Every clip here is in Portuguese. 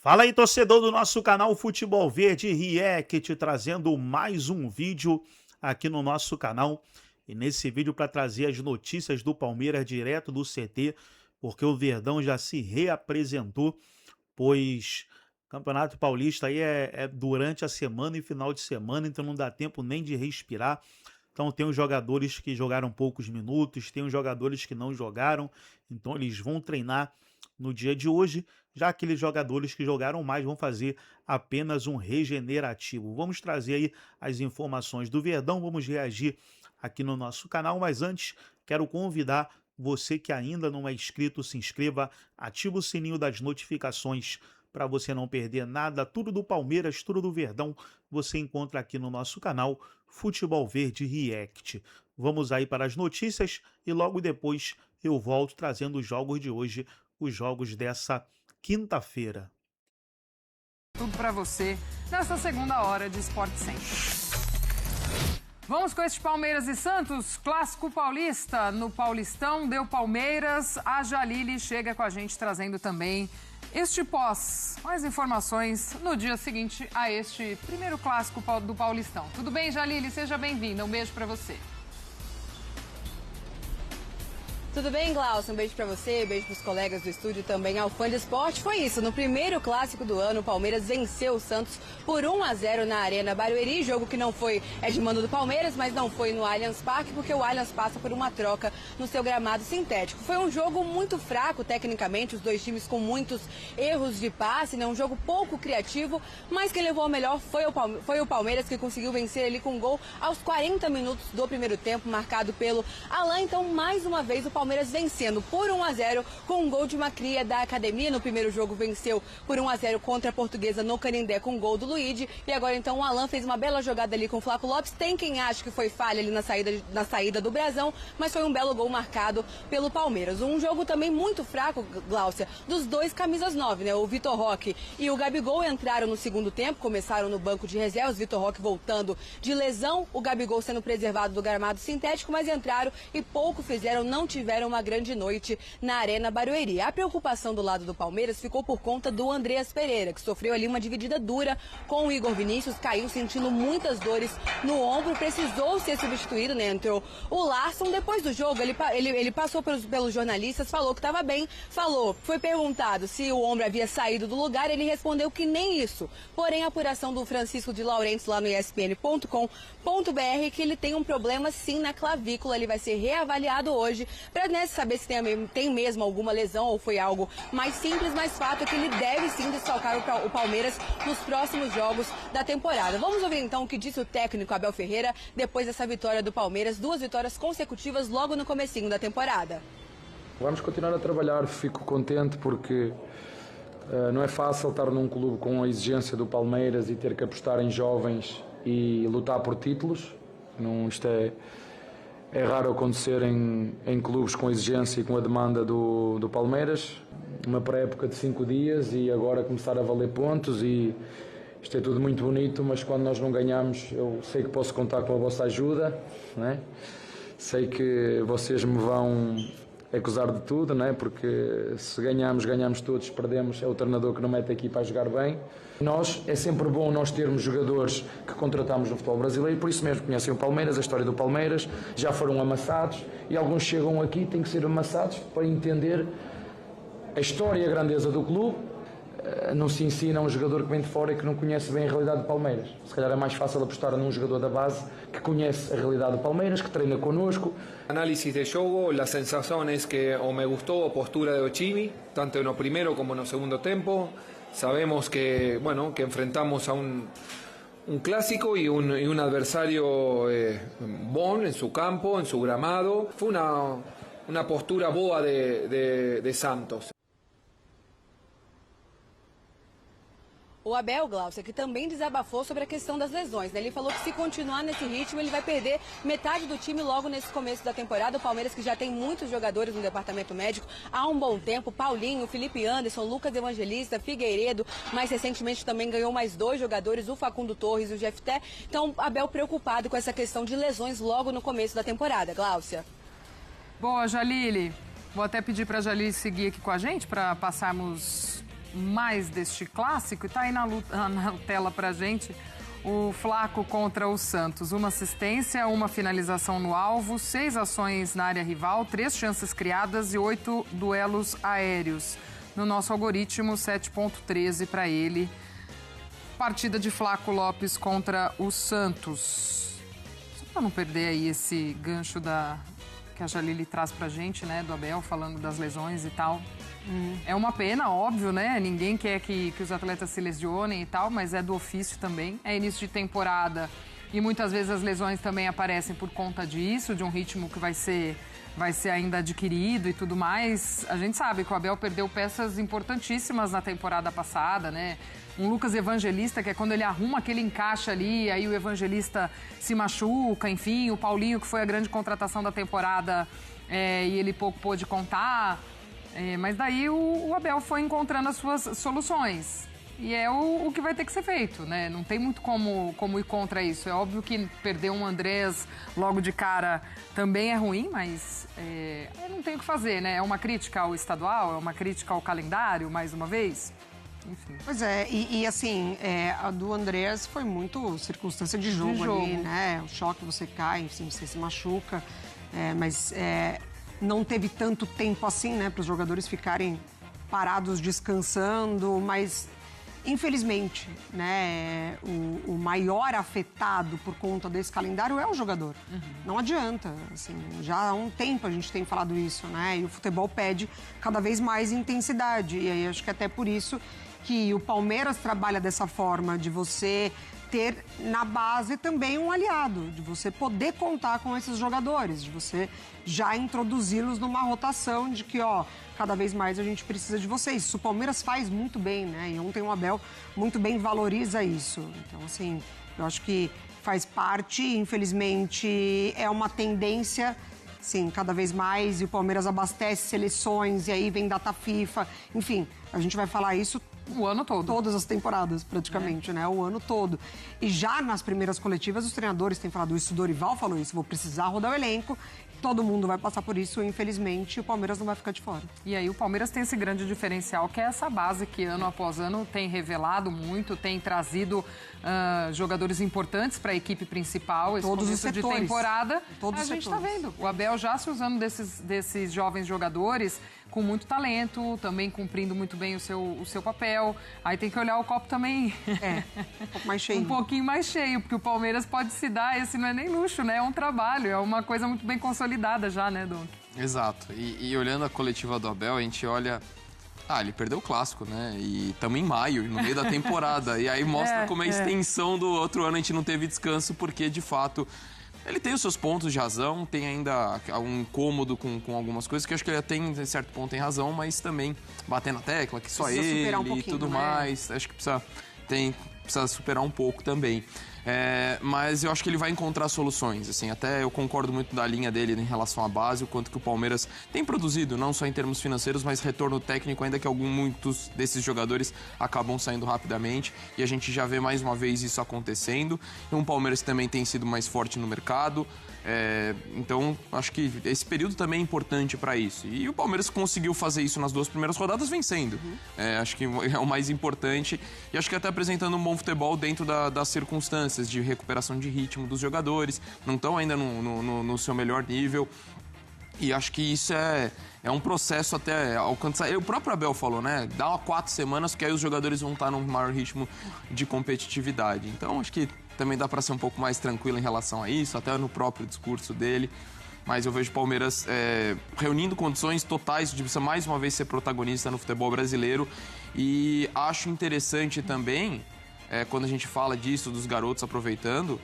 Fala aí, torcedor do nosso canal Futebol Verde React, trazendo mais um vídeo aqui no nosso canal. E nesse vídeo para trazer as notícias do Palmeiras direto do CT, porque o Verdão já se reapresentou, pois o Campeonato Paulista aí é durante a semana e final de semana, então não dá tempo nem de respirar. Então tem os jogadores que jogaram poucos minutos, tem os jogadores que não jogaram, então eles vão treinar no dia de hoje, já aqueles jogadores que jogaram mais vão fazer apenas um regenerativo. Vamos trazer aí as informações do Verdão, vamos reagir aqui no nosso canal, mas antes quero convidar você que ainda não é inscrito, se inscreva, ativa o sininho das notificações para você não perder nada, tudo do Palmeiras, tudo do Verdão, você encontra aqui no nosso canal Futebol Verde React. Vamos aí para as notícias e logo depois eu volto trazendo os jogos de hoje, os jogos dessa quinta-feira. Tudo para você nessa segunda hora de Sport Center. Vamos com este Palmeiras e Santos, clássico paulista. No Paulistão deu Palmeiras, a Jalili chega com a gente trazendo também este pós. Mais informações no dia seguinte a este primeiro clássico do Paulistão. Tudo bem, Jalili? Seja bem-vinda. Um beijo para você. Tudo bem, Glaucio? Um beijo pra você, beijo pros colegas do estúdio, também ao fã de esporte. Foi isso, no primeiro clássico do ano, o Palmeiras venceu o Santos por 1-0 na Arena Barueri, jogo que não foi de mando do Palmeiras, mas não foi no Allianz Parque, porque o Allianz passa por uma troca no seu gramado sintético. Foi um jogo muito fraco tecnicamente, os dois times com muitos erros de passe, né? Um jogo pouco criativo, mas quem levou ao melhor foi o Palmeiras, que conseguiu vencer ali com um gol aos 40 minutos do primeiro tempo, marcado pelo Alain. Então, mais uma vez, o Palmeiras vencendo por 1-0 com um gol de uma cria da academia. No primeiro jogo venceu por 1-0 contra a Portuguesa no Canindé com um gol do Luigi. E agora então o Alain fez uma bela jogada ali com o Flaco Lopes. Tem quem acha que foi falha ali na saída do Brasão, mas foi um belo gol marcado pelo Palmeiras. Um jogo também muito fraco, Gláucia, dos dois camisas 9, né? O Vitor Roque e o Gabigol entraram no segundo tempo, começaram no banco de reservas, Vitor Roque voltando de lesão, o Gabigol sendo preservado do gramado sintético, mas entraram e pouco fizeram, não tiveram uma grande noite na Arena Barueri. A preocupação do lado do Palmeiras ficou por conta do Andreas Pereira, que sofreu ali uma dividida dura com o Igor Vinícius, caiu sentindo muitas dores no ombro, precisou ser substituído, né? Entrou o Larson. Depois do jogo, ele passou pelos jornalistas, falou que estava bem, foi perguntado se o ombro havia saído do lugar, ele respondeu que nem isso. Porém, a apuração do Francisco de Laurentiis lá no ESPN.com.br que ele tem um problema sim na clavícula, ele vai ser reavaliado hoje para saber se tem mesmo alguma lesão ou foi algo mais simples, mas fato é que ele deve sim desfalcar o Palmeiras nos próximos jogos da temporada. Vamos ouvir então o que disse o técnico Abel Ferreira depois dessa vitória do Palmeiras, 2 vitórias consecutivas logo no comecinho da temporada. Vamos continuar a trabalhar, fico contente porque não é fácil estar num clube com a exigência do Palmeiras e ter que apostar em jovens e lutar por títulos. Isto é raro acontecer em clubes com a exigência e com a demanda do Palmeiras. Uma pré-época de 5 dias e agora começar a valer pontos e isto é tudo muito bonito, mas quando nós não ganhamos eu sei que posso contar com a vossa ajuda, né? Sei que vocês me vão acusar de tudo, né? Porque se ganhamos todos, perdemos, é o treinador que não mete a equipa a jogar bem. É sempre bom nós termos jogadores que contratamos no futebol brasileiro, por isso mesmo conhecem o Palmeiras, a história do Palmeiras, já foram amassados e alguns chegam aqui, têm que ser amassados para entender a história e a grandeza do clube. Não se ensina a um jogador que vem de fora e que não conhece bem a realidade do Palmeiras. Se calhar é mais fácil apostar num jogador da base que conhece a realidade do Palmeiras, que treina connosco. Análisis de jogo, la sensación es que o me gustó a postura de Ochimi, tanto no primero como no segundo tempo. Sabemos que, bueno, que enfrentamos a un clásico y un adversario bon en su campo, en su gramado. Fue una postura boa de Santos. O Abel, Glaucia, que também desabafou sobre a questão das lesões, né? Ele falou que se continuar nesse ritmo, ele vai perder metade do time logo nesse começo da temporada. O Palmeiras, que já tem muitos jogadores no departamento médico há um bom tempo, Paulinho, Felipe Anderson, Lucas Evangelista, Figueiredo, mais recentemente também ganhou mais 2 jogadores, o Facundo Torres e o Jefté. Então, Abel preocupado com essa questão de lesões logo no começo da temporada. Glaucia. Boa, Jalili. Vou até pedir para a Jalili seguir aqui com a gente para passarmos mais deste clássico e tá aí na tela pra gente. O Flaco contra o Santos. Uma assistência, uma finalização no alvo, 6 ações na área rival, 3 chances criadas e 8 duelos aéreos. No nosso algoritmo, 7.13 para ele. Partida de Flaco Lopes contra o Santos. Só para não perder aí esse gancho que a Jalili traz pra gente, né, do Abel, falando das lesões e tal. É uma pena, óbvio, né? Ninguém quer que os atletas se lesionem e tal, mas é do ofício também. É início de temporada e muitas vezes as lesões também aparecem por conta disso, de um ritmo que vai ser ainda adquirido e tudo mais. A gente sabe que o Abel perdeu peças importantíssimas na temporada passada, né? Um Lucas Evangelista, que é quando ele arruma aquele encaixe ali, aí o Evangelista se machuca, enfim. O Paulinho, que foi a grande contratação da temporada e ele pouco pôde contar. Mas daí o Abel foi encontrando as suas soluções. E é o que vai ter que ser feito, né? Não tem muito como ir contra isso. É óbvio que perder um Andrés logo de cara também é ruim, mas não tem o que fazer, né? É uma crítica ao estadual, é uma crítica ao calendário, mais uma vez. Enfim. Pois é, e assim, a do Andrés foi muito circunstância de jogo ali, né? O choque, você cai, enfim, você se machuca, mas não teve tanto tempo assim, né, para os jogadores ficarem parados descansando, mas infelizmente, né, o maior afetado por conta desse calendário é o jogador. Não adianta, assim, já há um tempo a gente tem falado isso, né, e o futebol pede cada vez mais intensidade, e aí acho que até por isso que o Palmeiras trabalha dessa forma, de você ter na base também um aliado, de você poder contar com esses jogadores, de você já introduzi-los numa rotação de que, cada vez mais a gente precisa de vocês. Isso o Palmeiras faz muito bem, né? E ontem o Abel muito bem valoriza isso. Então, assim, eu acho que faz parte, infelizmente, é uma tendência, sim, cada vez mais, e o Palmeiras abastece seleções, e aí vem data FIFA, enfim, a gente vai falar isso o ano todo. Todas as temporadas, praticamente, né? O ano todo. E já nas primeiras coletivas, os treinadores têm falado isso, o Dorival falou isso, vou precisar rodar o elenco, todo mundo vai passar por isso, e infelizmente o Palmeiras não vai ficar de fora. E aí o Palmeiras tem esse grande diferencial, que é essa base que ano após ano tem revelado muito, tem trazido jogadores importantes para a equipe principal, esse todos começo os setores, de temporada. Todos a gente está vendo. O Abel já se usando desses jovens jogadores com muito talento, também cumprindo muito bem o seu papel. Aí tem que olhar o copo também um pouco mais cheio. Um pouquinho mais cheio, porque o Palmeiras pode se dar, esse não é nem luxo, né? É um trabalho, é uma coisa muito bem consolidada já, né, Dom? Exato. E olhando a coletiva do Abel, a gente olha... ele perdeu o clássico, né? E estamos em maio, no meio da temporada. E aí mostra como a extensão do outro ano a gente não teve descanso, porque, de fato... Ele tem os seus pontos de razão, tem ainda um incômodo com algumas coisas, que eu acho que ele tem, em certo ponto, tem razão, mas também bater na tecla, que só precisa ele e tudo mais. Acho que precisa superar um pouco também. Mas eu acho que ele vai encontrar soluções, assim, até eu concordo muito da linha dele em relação à base, o quanto que o Palmeiras tem produzido, não só em termos financeiros, mas retorno técnico, ainda que muitos desses jogadores acabam saindo rapidamente, e a gente já vê mais uma vez isso acontecendo, e um Palmeiras que também tem sido mais forte no mercado, então acho que esse período também é importante para isso, e o Palmeiras conseguiu fazer isso nas 2 primeiras rodadas vencendo, acho que é o mais importante, e acho que até apresentando um bom futebol dentro das circunstâncias de recuperação de ritmo dos jogadores, não estão ainda no seu melhor nível, e acho que isso é um processo até alcançar. O próprio Abel falou, né? Dá 4 semanas que aí os jogadores vão estar num maior ritmo de competitividade. Então acho que também dá para ser um pouco mais tranquilo em relação a isso, até no próprio discurso dele. Mas eu vejo o Palmeiras reunindo condições totais de mais uma vez ser protagonista no futebol brasileiro. E acho interessante também, quando a gente fala disso, dos garotos aproveitando,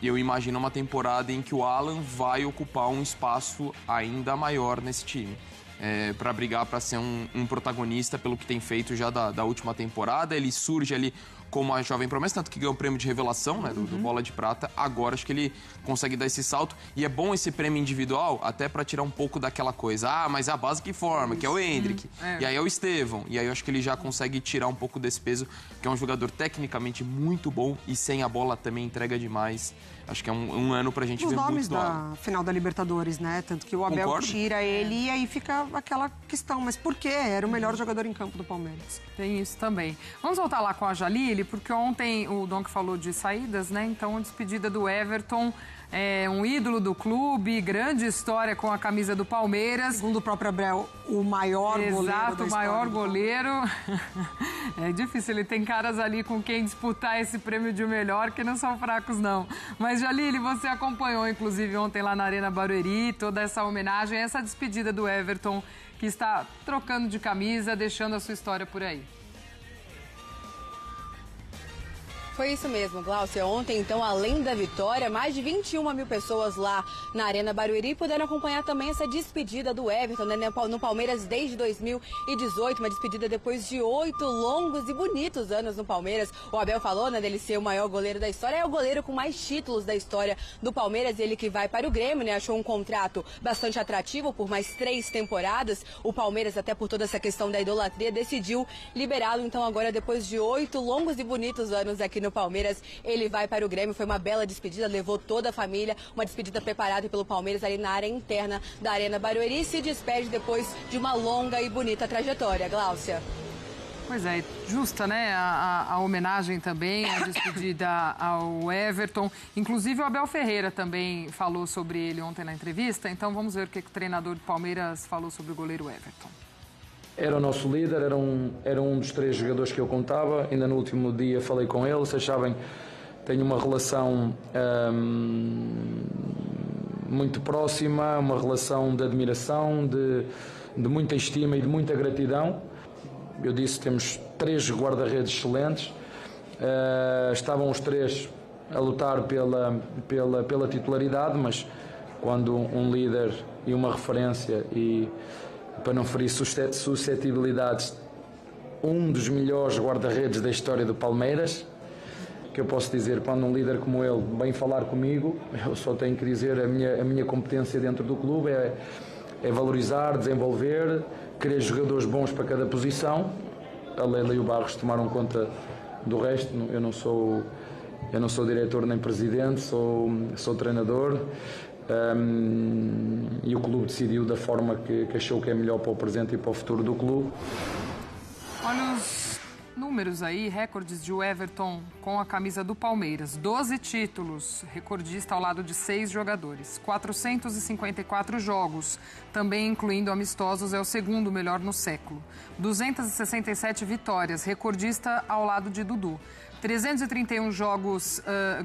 eu imagino uma temporada em que o Alan vai ocupar um espaço ainda maior nesse time. Para brigar para ser um protagonista pelo que tem feito já da última temporada. Ele surge ali como a jovem promessa, tanto que ganhou o prêmio de revelação, né, do Bola de Prata. Agora acho que ele consegue dar esse salto. E é bom esse prêmio individual até para tirar um pouco daquela coisa. Mas é a base que forma, que é o Endrick. E aí é o Estevão. E aí eu acho que ele já consegue tirar um pouco desse peso, que é um jogador tecnicamente muito bom e sem a bola também entrega demais. Acho que é um ano pra gente ver muito. Os nomes da final da Libertadores, né? Tanto que o Abel tira ele e aí fica aquela questão, mas por quê? Era o melhor jogador em campo do Palmeiras. Tem isso também. Vamos voltar lá com a Jalili, porque ontem o Donk falou de saídas, né? Então, a despedida do Everton, um ídolo do clube, grande história com a camisa do Palmeiras. Segundo o próprio Abel, o maior goleiro da história. Exato, o maior goleiro. É difícil, ele tem caras ali com quem disputar esse prêmio de melhor, que não são fracos, não. Mas, Jalili, você acompanhou, inclusive, ontem lá na Arena Barueri, toda essa homenagem, essa despedida do Everton, que está trocando de camisa, deixando a sua história por aí. Foi isso mesmo, Glaucia. Ontem, então, além da vitória, mais de 21 mil pessoas lá na Arena Barueri puderam acompanhar também essa despedida do Everton, né, no Palmeiras desde 2018, uma despedida depois de 8 longos e bonitos anos no Palmeiras. O Abel falou, né, dele ser o maior goleiro da história, é o goleiro com mais títulos da história do Palmeiras, ele que vai para o Grêmio, né, achou um contrato bastante atrativo por mais 3 temporadas. O Palmeiras, até por toda essa questão da idolatria, decidiu liberá-lo, então agora depois de 8 longos e bonitos anos aqui no Palmeiras, ele vai para o Grêmio. Foi uma bela despedida, levou toda a família, uma despedida preparada pelo Palmeiras ali na área interna da Arena Barueri, e se despede depois de uma longa e bonita trajetória. Gláucia. Pois é, justa, né? A homenagem também, a despedida ao Everton. Inclusive o Abel Ferreira também falou sobre ele ontem na entrevista, então vamos ver o que o treinador do Palmeiras falou sobre o goleiro Everton. Era o nosso líder, era um dos 3 jogadores que eu contava. Ainda no último dia falei com ele. Vocês sabem, tenho uma relação muito próxima, uma relação de admiração, de muita estima e de muita gratidão. Eu disse que temos 3 guarda-redes excelentes. Estavam os 3 a lutar pela titularidade, mas quando um líder e uma referência, e para não ferir suscetibilidades, um dos melhores guarda-redes da história do Palmeiras, que eu posso dizer, quando um líder como ele vem falar comigo, eu só tenho que dizer a minha competência dentro do clube é valorizar, desenvolver, querer jogadores bons para cada posição. A Leila e o Barros tomaram conta do resto. Eu não sou diretor nem presidente, sou treinador. E o clube decidiu da forma que achou que é melhor para o presente e para o futuro do clube. Olha os números aí, recordes de Everton com a camisa do Palmeiras. 12 títulos, recordista ao lado de 6 jogadores. 454 jogos, também incluindo amistosos, é o segundo melhor no século. 267 vitórias, recordista ao lado de Dudu. 331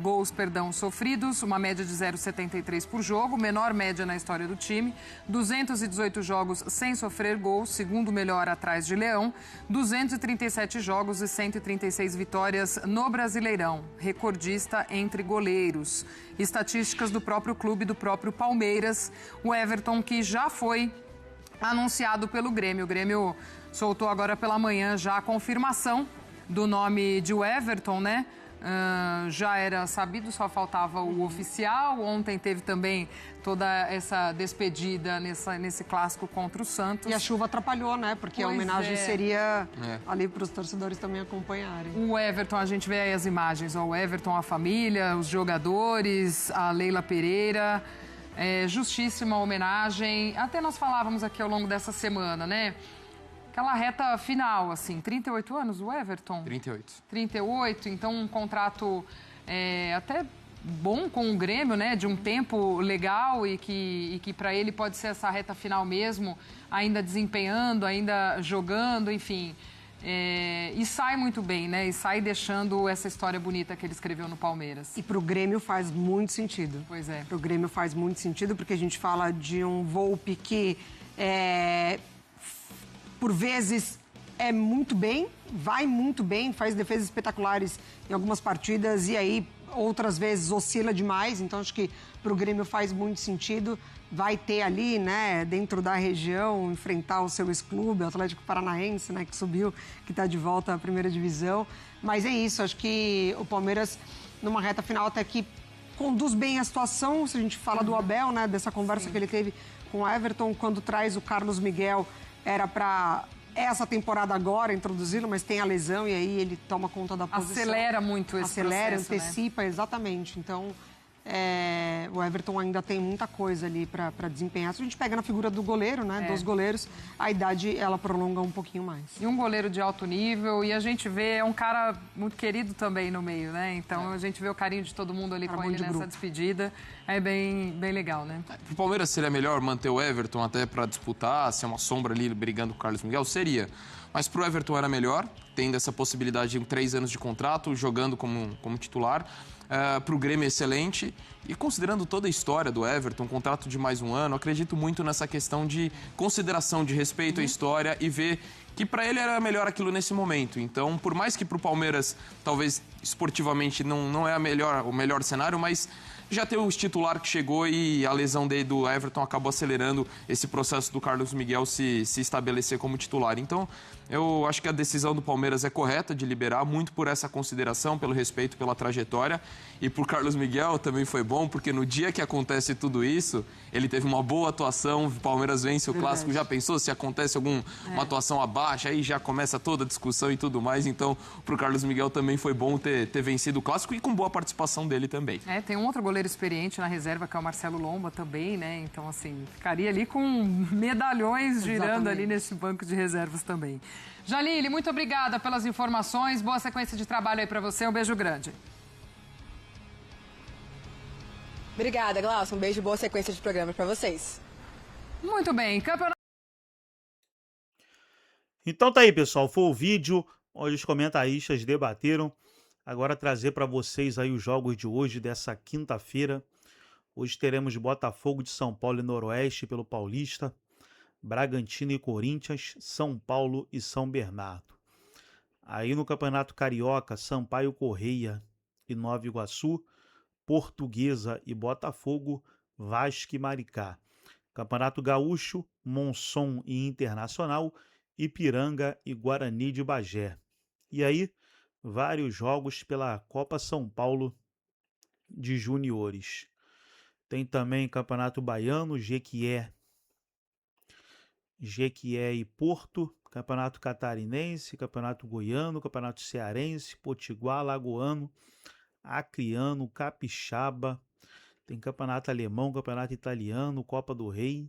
gols sofridos, uma média de 0,73 por jogo, menor média na história do time. 218 jogos sem sofrer gols, segundo melhor atrás de Leão. 237 jogos e 136 vitórias no Brasileirão, recordista entre goleiros. Estatísticas do próprio clube, do próprio Palmeiras. O Everton, que já foi anunciado pelo Grêmio. O Grêmio soltou agora pela manhã já a confirmação do nome de Everton, né? Já era sabido, só faltava o oficial. Ontem teve também toda essa despedida nesse clássico contra o Santos. E a chuva atrapalhou, né? Porque a homenagem seria ali para os torcedores também acompanharem. O Everton, a gente vê aí as imagens, ó, o Everton, a família, os jogadores, a Leila Pereira. Justíssima homenagem. Até nós falávamos aqui ao longo dessa semana, né? Aquela reta final, assim, 38 anos o Everton? 38. 38, então um contrato até bom com o Grêmio, né? De um tempo legal e que para ele pode ser essa reta final mesmo, ainda desempenhando, ainda jogando, enfim. E sai muito bem, né? E sai deixando essa história bonita que ele escreveu no Palmeiras. E pro Grêmio faz muito sentido. Pois é. Pro Grêmio faz muito sentido, porque a gente fala de um Volpi que por vezes é muito bem, vai muito bem, faz defesas espetaculares em algumas partidas e aí outras vezes oscila demais. Então acho que para o Grêmio faz muito sentido. Vai ter ali, né, dentro da região, enfrentar o seu ex-clube, o Atlético Paranaense, né, que subiu, que está de volta à primeira divisão. Mas é isso, acho que o Palmeiras, numa reta final até que conduz bem a situação. Se a gente fala do Abel, né, dessa conversa que ele teve com o Everton, quando traz o Carlos Miguel, era para essa temporada agora introduzi-lo, mas tem a lesão e aí ele toma conta da posição. Acelera muito esse processo, antecipa, né? Exatamente. Então, o Everton ainda tem muita coisa ali para desempenhar. Se a gente pega na figura do goleiro, né, dos goleiros, a idade ela prolonga um pouquinho mais. E um goleiro de alto nível, e a gente vê, é um cara muito querido também no meio, né? Então a gente vê o carinho de todo mundo ali com ele nessa despedida. É bem legal, né? Pro Palmeiras seria melhor manter o Everton até para disputar, ser uma sombra ali brigando com o Carlos Miguel? Seria. Mas pro Everton era melhor, tendo essa possibilidade de 3 anos de contrato, jogando como titular. Para o Grêmio, excelente. E considerando toda a história do Everton, um contrato de mais um ano, acredito muito nessa questão de consideração, de respeito à história e ver que para ele era melhor aquilo nesse momento. Então, por mais que para o Palmeiras, talvez esportivamente não é o melhor cenário, mas já tem o titular que chegou e a lesão do Everton acabou acelerando esse processo do Carlos Miguel se estabelecer como titular. Então, eu acho que a decisão do Palmeiras é correta de liberar, muito por essa consideração, pelo respeito, pela trajetória. E por Carlos Miguel também foi bom, porque no dia que acontece tudo isso, ele teve uma boa atuação, o Palmeiras vence o Clássico. Já pensou se acontece uma atuação abaixo, aí já começa toda a discussão e tudo mais. Então, pro Carlos Miguel também foi bom ter vencido o Clássico e com boa participação dele também. Tem um outro goleiro experiente na reserva, que é o Marcelo Lomba também, né? Então, assim, ficaria ali com medalhões girando ali nesse banco de reservas também. Jalile, muito obrigada pelas informações. Boa sequência de trabalho aí para você. Um beijo grande. Obrigada, Glaucio. Um beijo, boa sequência de programa para vocês. Muito bem. Então tá aí, pessoal. Foi o vídeo onde os comentaristas debateram. Agora trazer para vocês aí os jogos de hoje, dessa quinta-feira. Hoje teremos Botafogo de São Paulo e Noroeste pelo Paulista, Bragantino e Corinthians, São Paulo e São Bernardo. Aí no Campeonato Carioca, Sampaio Correia e Nova Iguaçu, Portuguesa e Botafogo, Vasco e Maricá. Campeonato Gaúcho, Monson e Internacional, Ipiranga e Guarani de Bagé. E aí, vários jogos pela Copa São Paulo de Juniores. Tem também Campeonato Baiano, Jequié e Porto, Campeonato Catarinense, Campeonato Goiano, Campeonato Cearense, Potiguar, Lagoano, Acreano, Capixaba, tem Campeonato Alemão, Campeonato Italiano, Copa do Rei,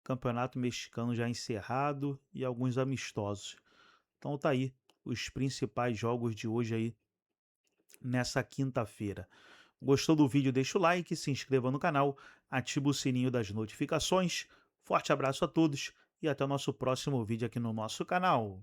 Campeonato Mexicano já encerrado e alguns amistosos. Então tá aí os principais jogos de hoje aí nessa quinta-feira. Gostou do vídeo? Deixa o like, se inscreva no canal, ativa o sininho das notificações. Forte abraço a todos e até o nosso próximo vídeo aqui no nosso canal.